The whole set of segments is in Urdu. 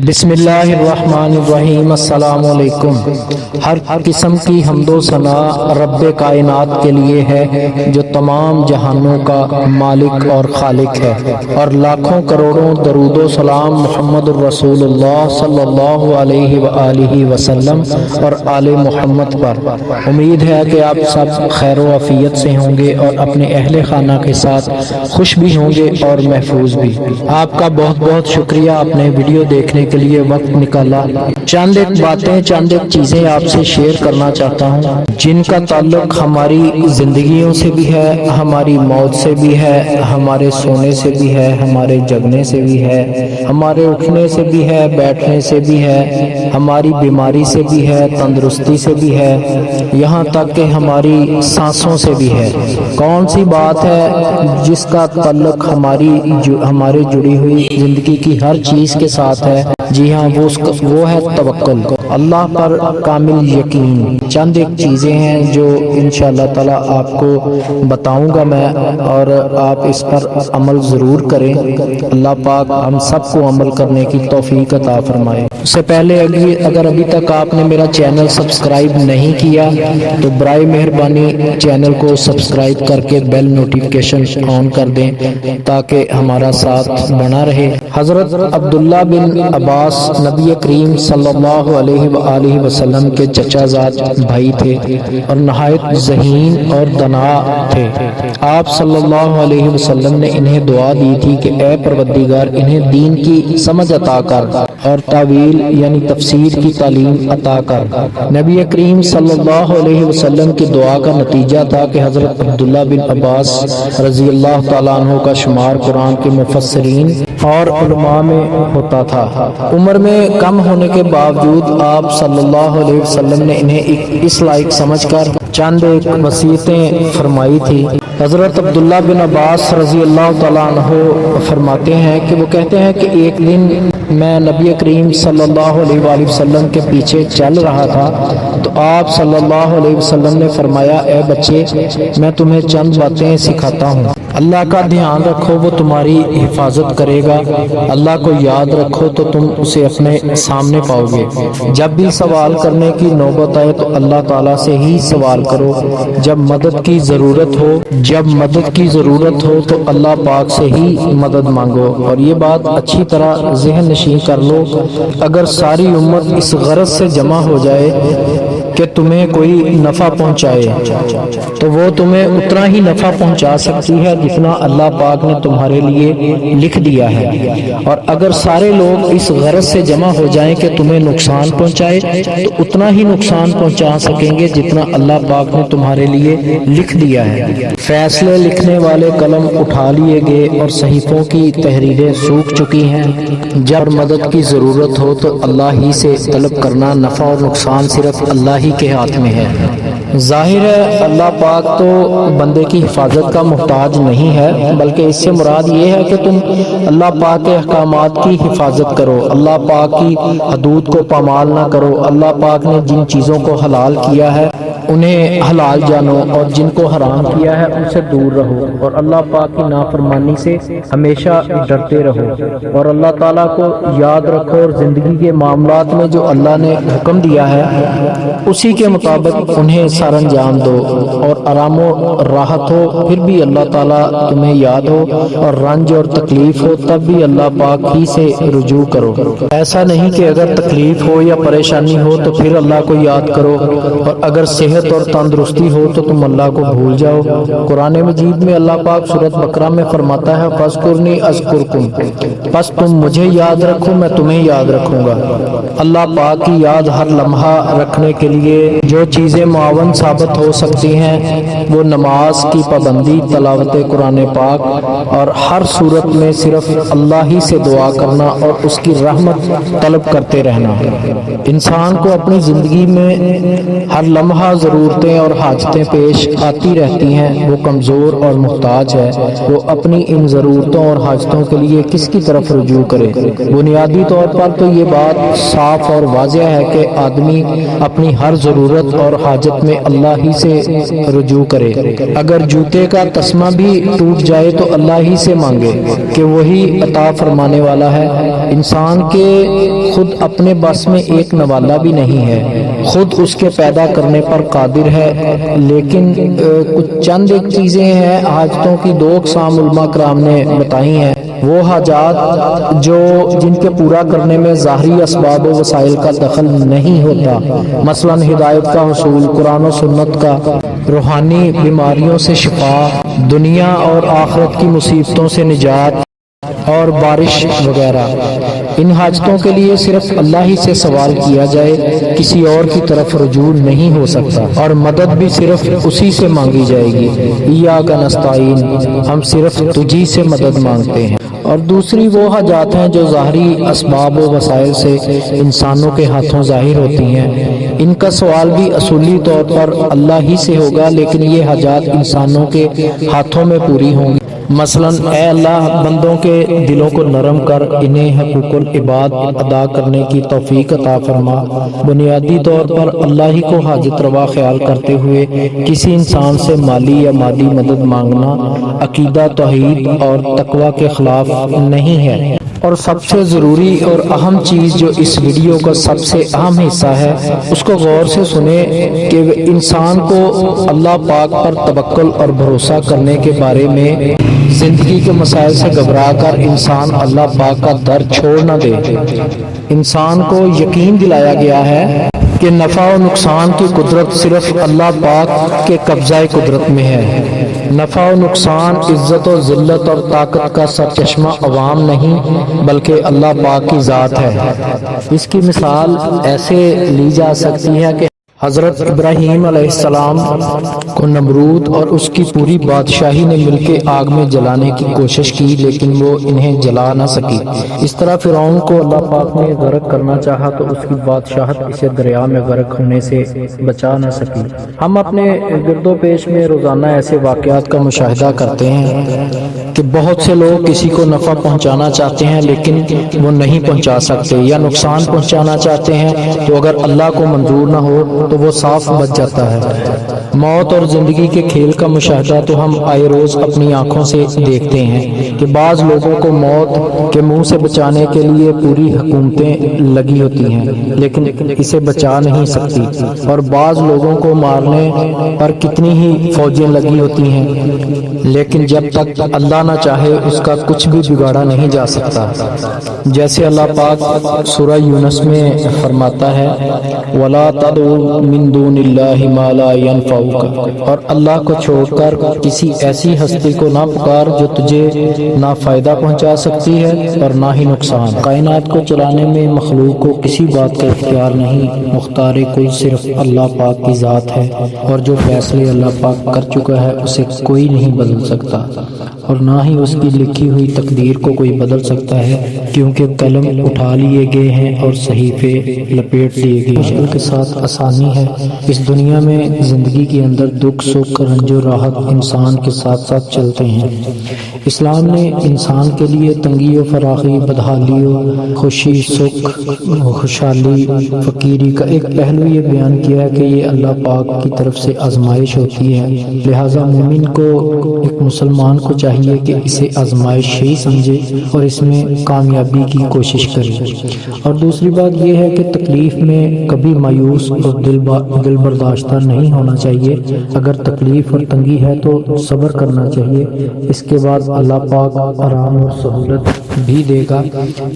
بسم اللہ الرحمن الرحیم۔ السلام علیکم۔ ہر قسم کی حمد و ثنا رب کائنات کے لیے ہے جو تمام جہانوں کا مالک اور خالق ہے، اور لاکھوں کروڑوں درود و سلام محمد الرسول اللہ صلی اللہ علیہ وآلہ وسلم اور آل محمد پر۔ امید ہے کہ آپ سب خیر و عافیت سے ہوں گے اور اپنے اہل خانہ کے ساتھ خوش بھی ہوں گے اور محفوظ بھی۔ آپ کا بہت بہت شکریہ اپنے ویڈیو دیکھنے کے لیے وقت نکالا۔ چند ایک باتیں، چند ایک چیزیں آپ سے شیئر کرنا چاہتا ہوں جن کا تعلق ہماری زندگیوں سے بھی ہے، ہماری موت سے بھی ہے، ہمارے سونے سے بھی ہے، ہمارے جگنے سے بھی ہے، ہمارے اٹھنے سے بھی ہے، بیٹھنے سے بھی ہے، ہماری بیماری سے بھی ہے، تندرستی سے بھی ہے، یہاں تک کہ ہماری سانسوں سے بھی ہے۔ کون سی بات ہے جس کا تعلق ہمارے جڑی ہوئی زندگی کی ہر چیز کے ساتھ ہے؟ جی ہاں، وہ ہے توکل، اللہ پر کامل یقین۔ چند ایک چیزیں ہیں جو انشاءاللہ تعالی آپ کو بتاؤں گا میں، اور آپ اس پر عمل ضرور کریں۔ اللہ پاک ہم سب کو عمل کرنے کی توفیق عطا فرمائے۔ اس سے پہلے اگر ابھی تک آپ نے میرا چینل سبسکرائب نہیں کیا تو برائے مہربانی چینل کو سبسکرائب کر کے بیل نوٹیفیکیشن آن کر دیں تاکہ ہمارا ساتھ بنا رہے۔ حضرت عبداللہ بن عباس نبی کریم صلی اللہ علیہ وآلہ وسلم کے چچا زاد بھائی تھے اور نہایت ذہین اور دانا تھے۔ آپ صلی اللہ علیہ وسلم نے انہیں دعا دی تھی کہ اے پروردگار، انہیں دین کی سمجھ عطا کر اور تعویل یعنی تفسیر کی تعلیم عطا کر۔ نبی کریم صلی اللہ علیہ وسلم کی دعا کا نتیجہ تھا کہ حضرت عبداللہ بن عباس رضی اللہ تعالیٰ عنہ کا شمار قرآن کے مفسرین اور علماء میں ہوتا تھا۔ عمر میں کم ہونے کے باوجود آپ صلی اللہ علیہ وسلم نے انہیں اس لائق سمجھ کر چند ایک وصیتیں فرمائی تھی۔ حضرت عبداللہ بن عباس رضی اللہ تعالیٰ عنہ فرماتے ہیں کہ وہ کہتے ہیں کہ ایک دن میں نبی کریم صلی اللہ علیہ وآلہ وسلم کے پیچھے چل رہا تھا تو آپ صلی اللہ علیہ وسلم نے فرمایا، اے بچے، میں تمہیں چند باتیں سکھاتا ہوں۔ اللہ کا دھیان رکھو، وہ تمہاری حفاظت کرے گا۔ اللہ کو یاد رکھو تو تم اسے اپنے سامنے پاؤ گے۔ جب بھی سوال کرنے کی نوبت آئے تو اللہ تعالیٰ سے ہی سوال کرو۔ جب مدد کی ضرورت ہو تو اللہ پاک سے ہی مدد مانگو۔ اور یہ بات اچھی طرح ذہن نشین کر لو، اگر ساری امت اس غرض سے جمع ہو جائے کہ تمہیں کوئی نفع پہنچائے تو وہ تمہیں اتنا ہی نفع پہنچا سکتی ہے جتنا اللہ پاک نے تمہارے لیے لکھ دیا ہے، اور اگر سارے لوگ اس غرض سے جمع ہو جائیں کہ تمہیں نقصان پہنچائے تو اتنا ہی نقصان پہنچا سکیں گے جتنا اللہ پاک نے تمہارے لیے لکھ دیا ہے۔ فیصلے لکھنے والے قلم اٹھا لیے گئے اور صحیفوں کی تحریریں سوکھ چکی ہیں۔ جب مدد کی ضرورت ہو تو اللہ ہی سے طلب کرنا، نفع اور نقصان صرف اللہ ہی کے ہاتھ میں ہے۔ ظاہر ہے اللہ پاک تو بندے کی حفاظت کا محتاج نہیں ہے، بلکہ اس سے مراد یہ ہے کہ تم اللہ پاک کے احکامات کی حفاظت کرو، اللہ پاک کی حدود کو پامال نہ کرو۔ اللہ پاک نے جن چیزوں کو حلال کیا ہے انہیں حلال جانو، اور جن کو حرام کیا ہے ان سے دور رہو، اور اللہ پاک کی نافرمانی سے ہمیشہ ڈرتے رہو، اور اللہ تعالیٰ کو یاد رکھو، اور زندگی کے معاملات میں جو اللہ نے حکم دیا ہے اسی کے مطابق انہیں سر انجام دو، اور آرام و راحت ہو پھر بھی اللہ تعالیٰ تمہیں یاد ہو، اور رنج اور تکلیف ہو تب بھی اللہ پاک ہی سے رجوع کرو۔ ایسا نہیں کہ اگر تکلیف ہو یا پریشانی ہو تو پھر اللہ کو یاد کرو، اور اگر صحت اور تندرستی ہو تو تم اللہ کو بھول جاؤ۔ قرآن مجید میں اللہ پاک سورۃ بقرہ میں فرماتا ہے، فاذکرنی اذکرکم، پس تم مجھے یاد رکھو میں تمہیں یاد رکھوں گا۔ اللہ پاک کی یاد ہر لمحہ رکھنے کے لیے جو چیزیں معاون ثابت ہو سکتی ہیں وہ نماز کی پابندی، تلاوت قرآن پاک، اور ہر صورت میں صرف اللہ ہی سے دعا کرنا اور اس کی رحمت طلب کرتے رہنا۔ انسان کو اپنی زندگی میں ہر لمحہ ضرورتیں اور حاجتیں پیش آتی رہتی ہیں وہ کمزور اور محتاج ہے، وہ اپنی ان ضرورتوں اور حاجتوں کے لیے کس کی طرف رجوع کرے؟ بنیادی طور پر تو یہ بات صاف اور واضح ہے کہ آدمی اپنی ہر ضرورت اور حاجت میں اللہ ہی سے رجوع کرے۔ اگر جوتے کا تسمہ بھی ٹوٹ جائے تو اللہ ہی سے مانگے کہ وہی عطا فرمانے والا ہے۔ انسان کے خود اپنے بس میں ایک نوالا بھی نہیں ہے، خود اس کے پیدا کرنے پر قادر ہے، لیکن کچھ چند ایک چیزیں ہیں حاجتوں کی دو اقسام علماء کرام نے بتائی ہیں۔ وہ حاجات جن کے پورا کرنے میں ظاہری اسباب و وسائل کا دخل نہیں ہوتا، مثلا ہدایت کا حصول، قرآن و سنت کا، روحانی بیماریوں سے شفا، دنیا اور آخرت کی مصیبتوں سے نجات اور بارش وغیرہ۔ ان حاجتوں کے لیے صرف اللہ ہی سے سوال کیا جائے، کسی اور کی طرف رجوع نہیں ہو سکتا، اور مدد بھی صرف اسی سے مانگی جائے گی۔ ایاک نستعین، ہم صرف تجھی سے مدد مانگتے ہیں۔ اور دوسری وہ حاجات ہیں جو ظاہری اسباب و وسائل سے انسانوں کے ہاتھوں ظاہر ہوتی ہیں، ان کا سوال بھی اصولی طور پر اللہ ہی سے ہوگا، لیکن یہ حاجات انسانوں کے ہاتھوں میں پوری ہوں گی۔ مثلا اے اللہ، بندوں کے دلوں کو نرم کر انہیں حقوق العباد ادا کرنے کی توفیق عطا فرما۔ بنیادی طور پر اللہ ہی کو حاجت روا خیال کرتے ہوئے کسی انسان سے مالی یا مادی مدد مانگنا عقیدہ توحید اور تقوی کے خلاف نہیں ہے۔ اور سب سے ضروری اور اہم چیز جو اس ویڈیو کا سب سے اہم حصہ ہے، اس کو غور سے سنیں کہ انسان کو اللہ پاک پر توکل اور بھروسہ کرنے کے بارے میں زندگی کے مسائل سے گھبرا کر انسان اللہ پاک کا در چھوڑ نہ دے۔ انسان کو یقین دلایا گیا ہے کہ نفع و نقصان کی قدرت صرف اللہ پاک کے قبضہ قدرت میں ہے۔ نفع و نقصان، عزت و ذلت اور طاقت کا سرچشمہ عوام نہیں بلکہ اللہ پاک کی ذات ہے۔ اس کی مثال ایسے لی جا سکتی ہے کہ حضرت ابراہیم علیہ السلام کو نمرود اور اس کی پوری بادشاہی نے مل کے آگ میں جلانے کی کوشش کی، لیکن وہ انہیں جلا نہ سکی۔ اس طرح فرعون کو اللہ پاک نے غرق کرنا چاہا تو اس کی بادشاہت اسے دریا میں غرق ہونے سے بچا نہ سکی۔ ہم اپنے گرد و پیش میں روزانہ ایسے واقعات کا مشاہدہ کرتے ہیں کہ بہت سے لوگ کسی کو نفع پہنچانا چاہتے ہیں لیکن وہ نہیں پہنچا سکتے، یا نقصان پہنچانا چاہتے ہیں تو اگر اللہ کو منظور نہ ہو تو وہ صاف بچ جاتا ہے۔ موت اور زندگی کے کھیل کا مشاہدہ تو ہم آئے روز اپنی آنکھوں سے دیکھتے ہیں کہ بعض لوگوں کو موت کے منہ سے بچانے کے لیے پوری حکومتیں لگی ہوتی ہیں لیکن اسے بچا نہیں سکتی، اور بعض لوگوں کو مارنے پر کتنی ہی فوجیں لگی ہوتی ہیں لیکن جب تک اللہ نہ چاہے اس کا کچھ بھی بگاڑا نہیں جا سکتا۔ جیسے اللہ پاک سورہ یونس میں فرماتا ہے وَلَا تَدْعُ مِن دُونِ اللَّهِ مَا لَا يَنفَعُكَ، اور اللہ کو چھوڑ کر کسی ایسی ہستی کو نہ پکار جو تجھے نہ فائدہ پہنچا سکتی ہے اور نہ ہی نقصان۔ کائنات کو چلانے میں مخلوق کو کسی بات کا اختیار نہیں، مختار کل صرف اللہ پاک کی ذات ہے، اور جو فیصلے اللہ پاک کر چکا ہے اسے کوئی نہیں بدل سکتا، اور نہ ہی اس کی لکھی ہوئی تقدیر کو کوئی بدل سکتا ہے، کیونکہ قلم اٹھا لیے گئے ہیں اور صحیفے لپیٹ لیے گئے ہیں۔ مشکل کے ساتھ آسانی ہے۔ اس دنیا میں زندگی کے اندر دکھ سکھ رنج و راحت انسان کے ساتھ ساتھ چلتے ہیں۔ اسلام نے انسان کے لیے تنگی و فراخی، بدحالی و خوشی، سکھ، خوشحالی، فقیری کا ایک پہلو یہ بیان کیا ہے کہ یہ اللہ پاک کی طرف سے آزمائش ہوتی ہے، لہٰذا مومن کو، ایک مسلمان کو چاہیے کہ اسے آزمائش ہی سمجھے اور اس میں کامیابی کی کوشش کرے۔ اور دوسری بات یہ ہے کہ تکلیف میں کبھی مایوس اور دل برداشتہ نہیں ہونا چاہیے۔ اگر تکلیف اور تنگی ہے تو صبر کرنا چاہیے، اس کے بعد اللہ پاک آرام اور سہولت بھی دے گا۔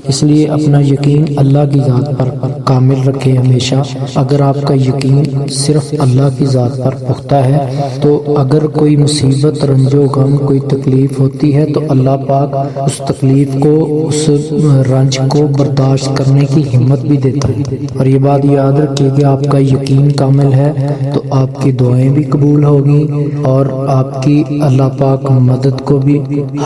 اس لیے اپنا یقین اللہ کی ذات پر کامل رکھیں ہمیشہ۔ اگر آپ کا یقین صرف اللہ کی ذات پر پختہ ہے تو اگر کوئی مصیبت، رنج و غم، کوئی تکلیف تکلیف ہوتی ہے تو اللہ پاک اس تکلیف کو، اس رنج کو برداشت کرنے کی ہمت بھی دیتا ہے۔ اور یہ بات یاد رکھیے کہ آپ کا یقین کامل ہے تو آپ کی دعائیں بھی قبول ہوگی اور آپ کی اللہ پاک مدد کو بھی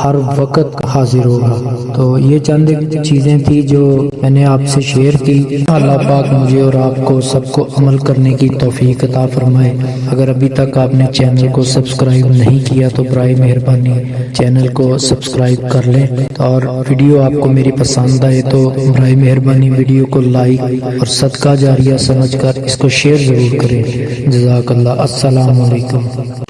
ہر وقت حاضر ہوگا۔ تو یہ چند چیزیں تھی جو میں نے آپ سے شیئر کی۔ اللہ پاک مجھے اور آپ کو سب کو عمل کرنے کی توفیق عطا فرمائے۔ اگر ابھی تک آپ نے چینل کو سبسکرائب نہیں کیا تو برائے مہربانی چینل کو سبسکرائب کر لیں، اور ویڈیو آپ کو میری پسند آئے تو برائے مہربانی ویڈیو کو لائک اور صدقہ جاریہ سمجھ کر اس کو شیئر ضرور کریں۔ جزاک اللہ۔ السلام علیکم۔